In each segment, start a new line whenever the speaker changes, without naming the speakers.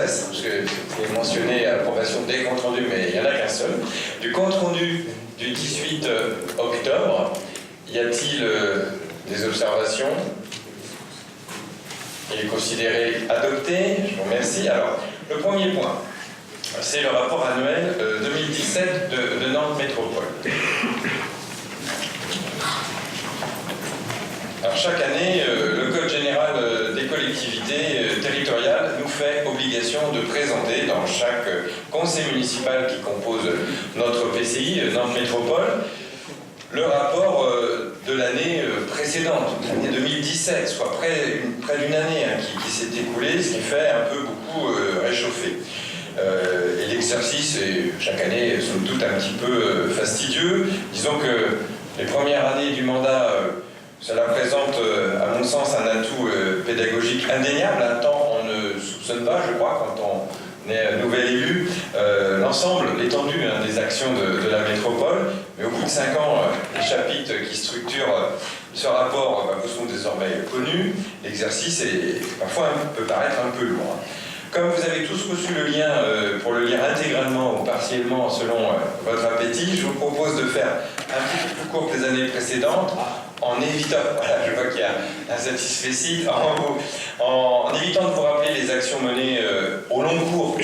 parce que c'est mentionné à l'approbation des comptes rendus, mais il n'y en a qu'un seul. Du compte rendu du 18 octobre, y a-t-il des observations? Il est considéré adopté. Je vous remercie. Alors, le premier point, c'est le rapport annuel 2017 de Nantes Métropole. Alors, chaque année, le Code général des collectivités territoriales nous fait obligation de présenter dans chaque conseil municipal qui compose notre PCI, Nantes Métropole, le rapport de l'année précédente, l'année 2017, soit près d'une année qui s'est écoulée, ce qui fait un peu beaucoup réchauffer. Et l'exercice est chaque année, somme toute, un petit peu fastidieux. Disons que les premières années du mandat, cela présente, à mon sens, un atout pédagogique indéniable. Un temps, on ne soupçonne pas, je crois, quand on est nouvel élu, l'ensemble, l'étendue des actions de la métropole. Mais au bout de 5 ans, les chapitres qui structurent ce rapport vous sont désormais connus. L'exercice parfois peut paraître un peu lourd. Comme vous avez tous reçu le lien pour le lire intégralement ou partiellement selon votre appétit, je vous propose de faire un petit peu plus court que les années précédentes, en évitant, voilà, je vois qu'il y a un satisfecit, en évitant de vous rappeler les actions menées au long cours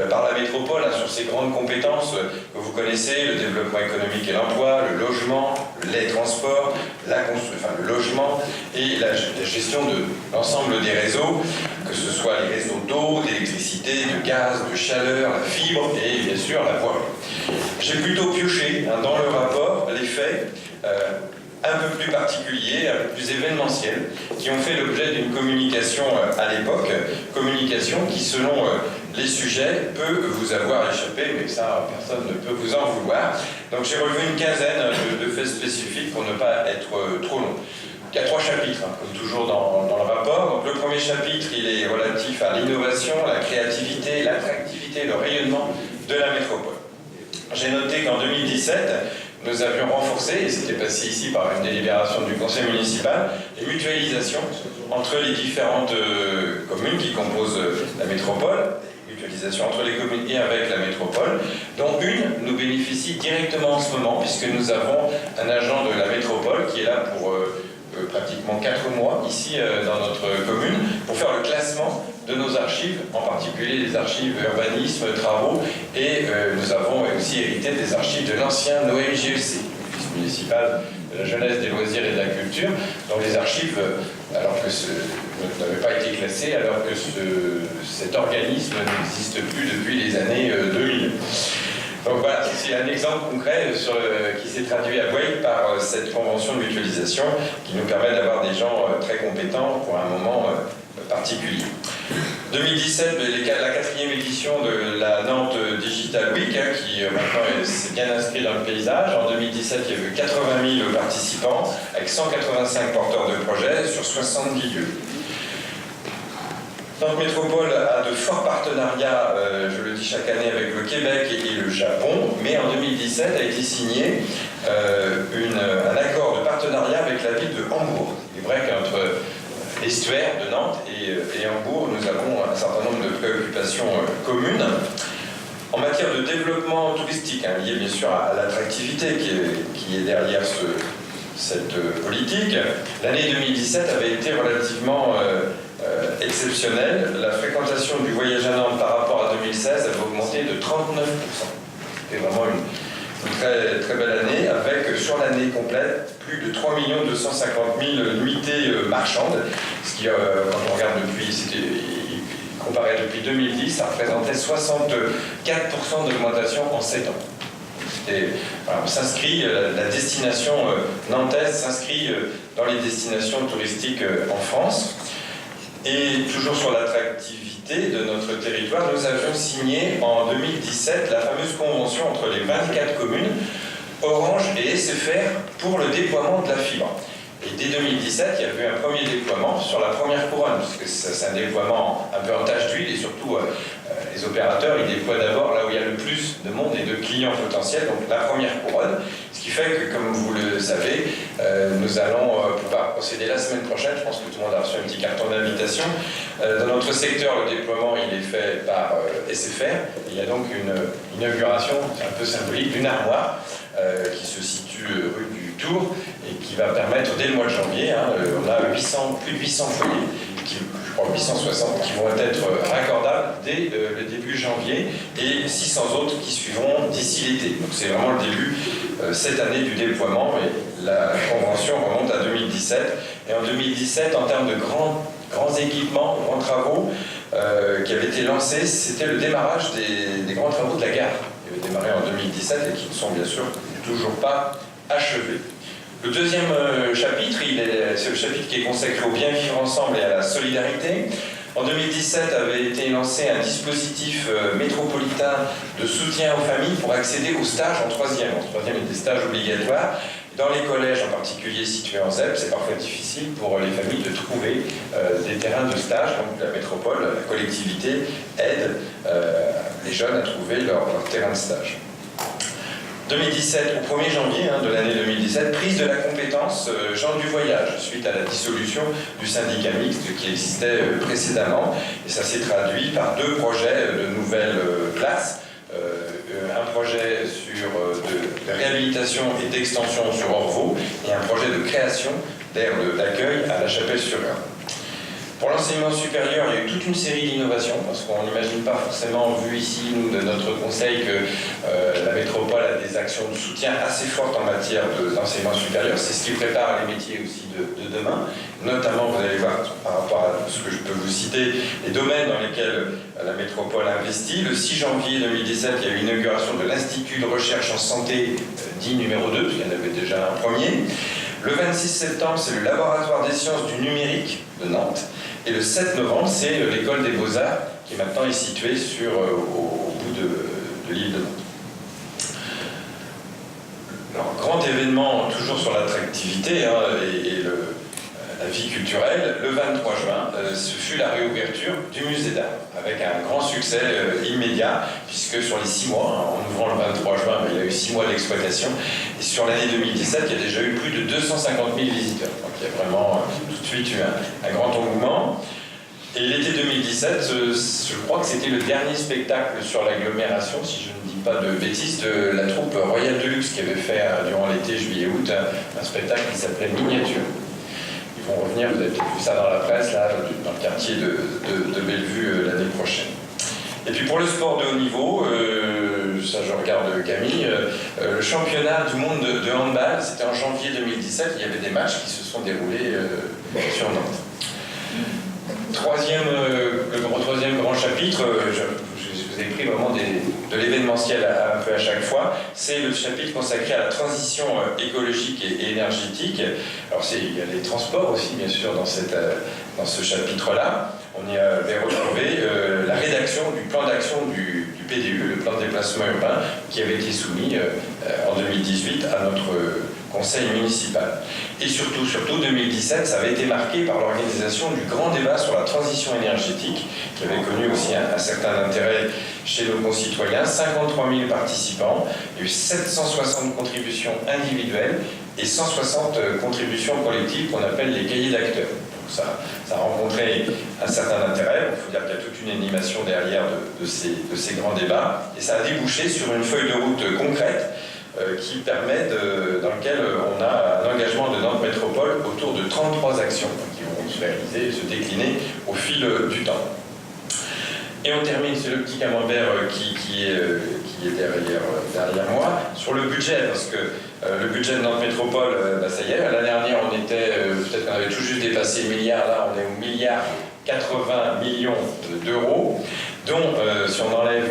par la métropole sur ces grandes compétences que vous connaissez, le développement économique et l'emploi, le logement, les transports, le logement et la gestion de l'ensemble des réseaux, que ce soit les réseaux d'eau, d'électricité, de gaz, de chaleur, la fibre et bien sûr la voirie. J'ai plutôt pioché dans le rapport les faits un peu plus particuliers, un peu plus événementiels, qui ont fait l'objet d'une communication à l'époque, communication qui, selon les sujets, peut vous avoir échappé, mais ça, personne ne peut vous en vouloir. Donc j'ai relevé une quinzaine de faits spécifiques pour ne pas être trop long. Il y a 3 chapitres, comme toujours dans le rapport. Donc le premier chapitre, il est relatif à l'innovation, la créativité, l'attractivité, le rayonnement de la métropole. J'ai noté qu'en 2017, nous avions renforcé, et c'était passé ici par une délibération du conseil municipal, les mutualisations entre les différentes communes qui composent la métropole, mutualisation entre les communes et avec la métropole, dont une nous bénéficie directement en ce moment, puisque nous avons un agent de la métropole qui est là pour pratiquement 4 mois ici dans notre commune, pour faire le classement de nos archives, en particulier les archives urbanisme, travaux, et nous avons aussi hérité des archives de l'ancien OMGEC, l'Office municipal de la jeunesse, des loisirs et de la culture, dont les archives, alors que n'avaient pas été classées, alors que cet organisme n'existe plus depuis les années 2000. Donc voilà, c'est un exemple concret qui s'est traduit à Boeil par cette convention de mutualisation qui nous permet d'avoir des gens très compétents pour un moment particulier. 2017, la 4e édition de la Nantes Digital Week, qui maintenant s'est bien inscrit dans le paysage. En 2017, il y a eu 80 000 participants, avec 185 porteurs de projets sur 70 lieux. Nantes Métropole a de forts partenariats, je le dis chaque année, avec le Québec et le Japon, mais en 2017 a été signé un accord de partenariat avec la ville de Hambourg. Il est vrai qu'entre l'estuaire de Nantes et Hambourg, nous avons un certain nombre de préoccupations communes. En matière de développement touristique, lié bien sûr à l'attractivité qui est derrière cette politique, l'année 2017 avait été relativement exceptionnelle. La fréquentation du voyage à Nantes par rapport à 2016 avait augmenté de 39%. C'était vraiment une très, très belle année, avec sur l'année complète plus de 3 250 000 nuitées marchandes, ce qui, quand on regarde comparé depuis 2010, ça représentait 64% d'augmentation en 7 ans. Voilà, la destination nantaise s'inscrit dans les destinations touristiques en France. Et toujours sur l'attractivité de notre territoire, nous avions signé en 2017 la fameuse convention entre les 24 communes, Orange et SFR, pour le déploiement de la fibre. Et dès 2017, il y a eu un premier déploiement sur la première couronne, parce que c'est un déploiement un peu en tache d'huile, et surtout les opérateurs, ils déploient d'abord là où il y a le plus de monde et de clients potentiels, donc la première couronne, ce qui fait que, comme vous le savez, nous allons pouvoir procéder la semaine prochaine, je pense que tout le monde a reçu un petit carton d'invitation, Dans notre secteur, le déploiement il est fait par SFR. Il y a donc une inauguration un peu symbolique d'une armoire qui se situe rue du Tour et qui va permettre dès le mois de janvier, on a plus de 800 foyers, je crois 860, qui vont être raccordables dès le début janvier et 600 autres qui suivront d'ici l'été. Donc c'est vraiment le début cette année du déploiement et la convention remonte à 2017. Et en 2017, en termes de grands équipements, grands travaux qui avaient été lancés, c'était le démarrage des grands travaux de la gare qui avaient démarré en 2017 et qui ne sont bien sûr toujours pas achevés. Le deuxième chapitre, c'est le chapitre qui est consacré au bien vivre ensemble et à la solidarité. En 2017 avait été lancé un dispositif métropolitain de soutien aux familles pour accéder aux stages en troisième. En troisième, il y a des stages obligatoires. Dans les collèges, en particulier situés en ZEP, c'est parfois difficile pour les familles de trouver des terrains de stage. Donc la métropole, la collectivité, aide les jeunes à trouver leur terrain de stage. 2017, au 1er janvier de l'année 2017, prise de la compétence gens du voyage, suite à la dissolution du syndicat mixte qui existait précédemment. Et ça s'est traduit par 2 projets de nouvelles classes. Un projet de réhabilitation et d'extension sur Orvaux et un projet de création d'aires d'accueil à La Chapelle-sur-Rhin. Pour l'enseignement supérieur, il y a eu toute une série d'innovations, parce qu'on n'imagine pas forcément, vu ici, nous, de notre conseil, que la métropole a des actions de soutien assez fortes en matière d'enseignement supérieur. C'est ce qui prépare les métiers aussi de demain. Notamment, vous allez voir, par rapport à ce que je peux vous citer, les domaines dans lesquels la métropole investit. Le 6 janvier 2017, il y a eu l'inauguration de l'Institut de recherche en santé, dit numéro 2, parce qu'il y en avait déjà un premier. Le 26 septembre, c'est le laboratoire des sciences du numérique de Nantes. Et le 7 novembre, c'est l'école des Beaux-Arts, qui maintenant est située au bout de l'île de Nantes. Alors, grand événement, toujours sur l'attractivité et la vie culturelle, le 23 juin, ce fut la réouverture du musée d'art, avec un grand succès immédiat, puisque sur les 6 mois, en ouvrant le 23 juin, il y a eu 6 mois d'exploitation, et sur l'année 2017, il y a déjà eu plus de 250 000 visiteurs. Donc il y a vraiment tout de suite eu un grand engouement. Et l'été 2017, je crois que c'était le dernier spectacle sur l'agglomération, si je ne dis pas de bêtises, de la troupe Royale de Luxe qui avait fait durant l'été, juillet-août, un spectacle qui s'appelait Miniature. Ils vont revenir, vous avez peut-être vu ça dans la presse, là, dans le quartier de Bellevue l'année prochaine. Et puis pour le sport de haut niveau, ça je regarde Camille, le championnat du monde de handball, c'était en janvier 2017, il y avait des matchs qui se sont déroulés sur Nantes. Le troisième grand chapitre, je vous ai pris vraiment de l'événementiel un peu à chaque fois, c'est le chapitre consacré à la transition écologique et énergétique. Alors il y a les transports aussi, bien sûr, dans ce chapitre-là. On y avait retrouvé la rédaction du plan d'action du PDU, le plan de déplacement urbain, qui avait été soumis en 2018 à notre conseil municipal. Et surtout, 2017, ça avait été marqué par l'organisation du grand débat sur la transition énergétique, qui avait connu aussi un certain intérêt chez nos concitoyens. 53 000 participants, il y a eu 760 contributions individuelles et 160 contributions collectives qu'on appelle les cahiers d'acteurs. Donc ça a rencontré un certain intérêt. Il faut dire qu'il y a toute une animation derrière de ces grands débats. Et ça a débouché sur une feuille de route concrète qui permet dans lequel on a un engagement de Nantes Métropole autour de 33 actions qui vont se réaliser et se décliner au fil du temps. Et on termine, c'est le petit camembert qui est derrière moi, sur le budget, parce que le budget de Nantes Métropole, ça y est, l'année dernière on était, peut-être qu'on avait tout juste dépassé le milliard, là on est au milliard 80 millions d'euros, dont si on enlève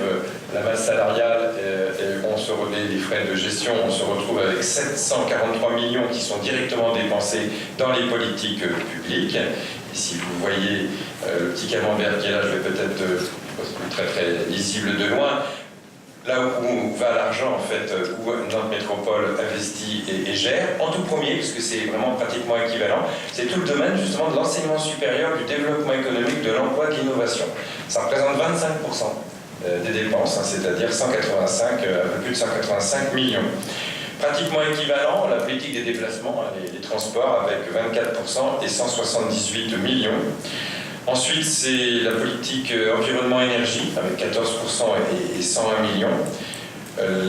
la masse salariale et on se relaie les frais de gestion, on se retrouve avec 743 millions qui sont directement dépensés dans les politiques publiques. Et si vous voyez le petit camembert qui est là, je vais peut-être très très lisible de loin, là où va l'argent en fait, où Nantes Métropole investit et gère, en tout premier, puisque c'est vraiment pratiquement équivalent, c'est tout le domaine justement de l'enseignement supérieur, du développement économique, de l'emploi, de l'innovation. Ça représente 25% des dépenses, c'est-à-dire un peu plus de 185 millions. Pratiquement équivalent, la politique des déplacements, les transports avec 24% et 178 millions. Ensuite, c'est la politique environnement-énergie, avec 14% et 101 millions.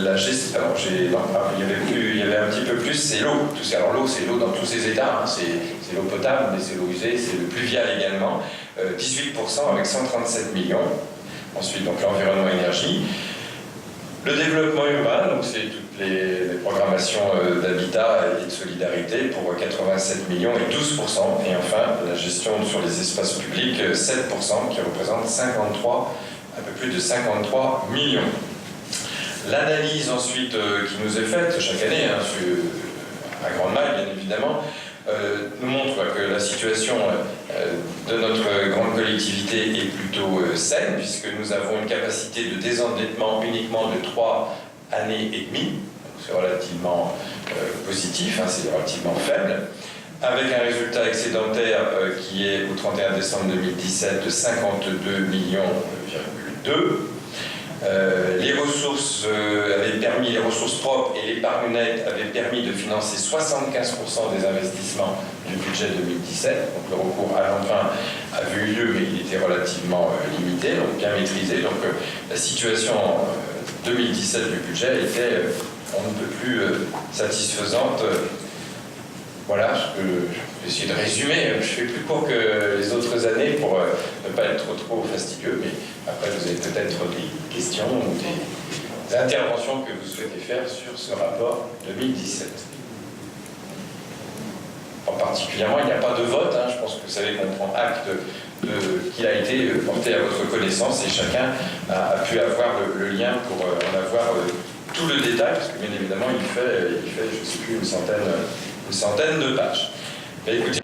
La gestion, alors il y avait un petit peu plus, c'est l'eau. Alors l'eau, c'est l'eau dans tous ses états, hein. C'est l'eau potable, mais c'est l'eau usée, c'est le pluvial également. 18% avec 137 millions. Ensuite, donc l'environnement-énergie. Le développement urbain, donc c'est toutes les programmations d'habitat et de solidarité pour 87 millions et 12%. Et enfin, la gestion sur les espaces publics, 7%, qui représente un peu plus de 53 millions. L'analyse ensuite qui nous est faite chaque année, hein, à grande maille bien évidemment, nous montre que la situation de notre grande collectivité est plutôt saine, puisque nous avons une capacité de désendettement uniquement de 3 années et demie, donc c'est relativement positif, hein, c'est relativement faible, avec un résultat excédentaire qui est au 31 décembre 2017 de 52 millions, les ressources les ressources propres et l'épargne nette avaient permis de financer 75% des investissements du budget 2017. Donc le recours à l'emprunt avait eu lieu, mais il était relativement limité, donc bien maîtrisé. Donc la situation en 2017 du budget était on ne peut plus satisfaisante. Voilà, je vais essayer de résumer. Je fais plus court que les autres années pour ne pas être trop fastidieux, mais après vous avez peut-être des questions ou des interventions que vous souhaitez faire sur ce rapport 2017. En particulièrement, il n'y a pas de vote, hein. Je pense que vous savez qu'on prend acte qu'il a été porté à votre connaissance et chacun a pu avoir le lien pour en avoir tout le détail, parce que bien évidemment il fait je ne sais plus, une centaine de pages. Mais écoutez,